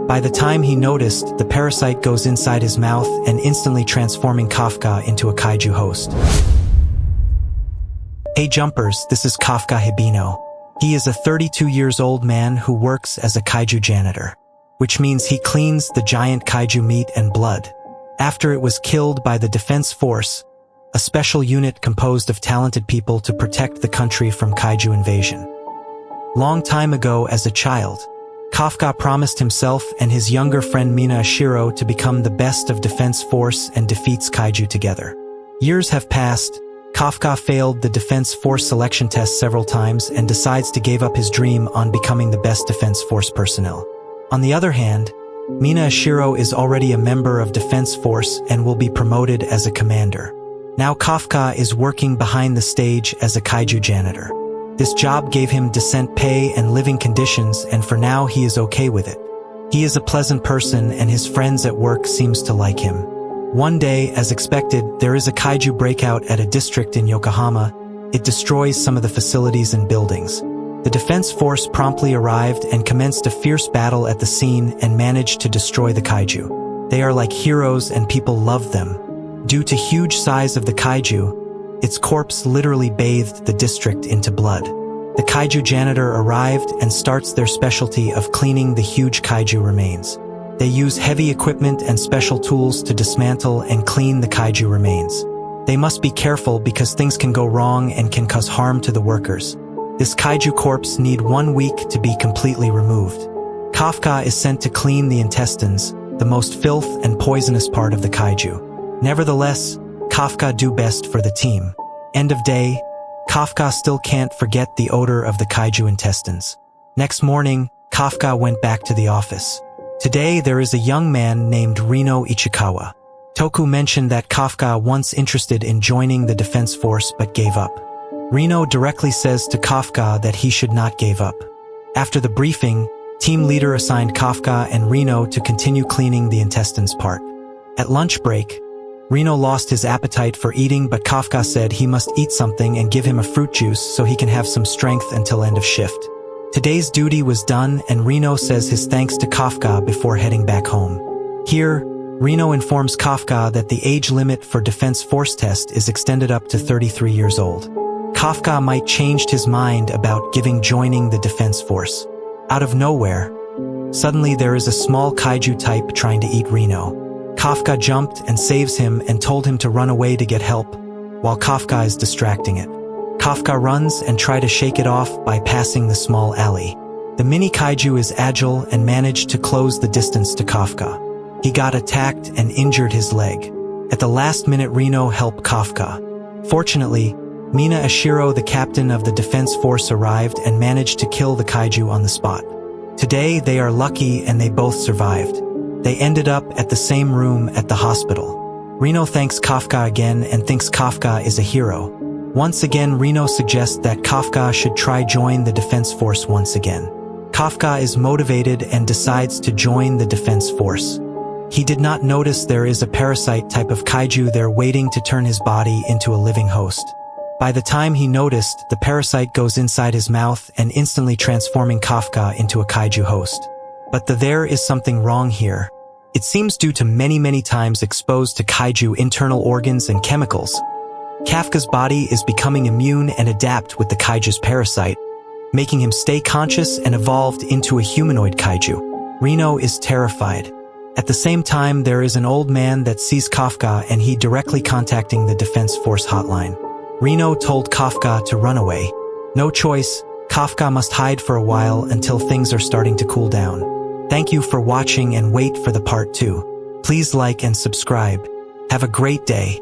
By the time he noticed, the parasite goes inside his mouth and instantly transforming Kafka into a kaiju host. Hey jumpers, this is Kafka Hibino. He is a 32-years-old man who works as a kaiju janitor, which means he cleans the giant kaiju meat and blood after it was killed by the Defense Force, a special unit composed of talented people to protect the country from kaiju invasion. Long time ago, as a child, Kafka promised himself and his younger friend Mina Ashiro to become the best of Defense Force and defeats kaiju together. Years have passed. Kafka failed the Defense Force selection test several times and decides to give up his dream on becoming the best Defense Force personnel. On the other hand, Mina Ashiro is already a member of Defense Force and will be promoted as a commander. Now Kafka is working behind the stage as a kaiju janitor. This job gave him decent pay and living conditions, and for now he is okay with it. He is a pleasant person and his friends at work seems to like him. One day, as expected, there is a kaiju breakout at a district in Yokohama. It destroys some of the facilities and buildings. The Defense Force promptly arrived and commenced a fierce battle at the scene and managed to destroy the kaiju. They are like heroes and people love them. Due to huge size of the kaiju, its corpse literally bathed the district into blood. The kaiju janitor arrived and starts their specialty of cleaning the huge kaiju remains. They use heavy equipment and special tools to dismantle and clean the kaiju remains. They must be careful because things can go wrong and can cause harm to the workers. This kaiju corpse need 1 week to be completely removed. Kafka is sent to clean the intestines, the most filth and poisonous part of the kaiju. Nevertheless, Kafka do best for the team. End of day, Kafka still can't forget the odor of the kaiju intestines. Next morning, Kafka went back to the office. Today there is a young man named Rino Ichikawa. Toku mentioned that Kafka once interested in joining the Defense Force but gave up. Rino directly says to Kafka that he should not give up. After the briefing, team leader assigned Kafka and Rino to continue cleaning the intestines part. At lunch break, Rino lost his appetite for eating, but Kafka said he must eat something and give him a fruit juice so he can have some strength until end of shift. Today's duty was done and Rino says his thanks to Kafka before heading back home. Here, Rino informs Kafka that the age limit for Defense Force test is extended up to 33 years old. Kafka might changed his mind about joining the Defense Force. Out of nowhere, suddenly there is a small kaiju type trying to eat Rino. Kafka jumped and saves him and told him to run away to get help, while Kafka is distracting it. Kafka runs and tries to shake it off by passing the small alley. The mini kaiju is agile and managed to close the distance to Kafka. He got attacked and injured his leg. At the last minute, Rino helped Kafka. Fortunately, Mina Ashiro, the captain of the Defense Force, arrived and managed to kill the kaiju on the spot. Today they are lucky and they both survived. They ended up at the same room at the hospital. Rino thanks Kafka again and thinks Kafka is a hero. Once again, Rino suggests that Kafka should try join the Defense Force once again. Kafka is motivated and decides to join the Defense Force. He did not notice there is a parasite type of kaiju there waiting to turn his body into a living host. By the time he noticed, the parasite goes inside his mouth and instantly transforming Kafka into a kaiju host. But there is something wrong here. It seems due to many times exposed to kaiju internal organs and chemicals. Kafka's body is becoming immune and adapt with the kaiju's parasite, making him stay conscious and evolved into a humanoid kaiju. Rino is terrified. At the same time, there is an old man that sees Kafka and he directly contacting the Defense Force hotline. Rino told Kafka to run away. No choice, Kafka must hide for a while until things are starting to cool down. Thank you for watching and wait for the part 2. Please like and subscribe. Have a great day.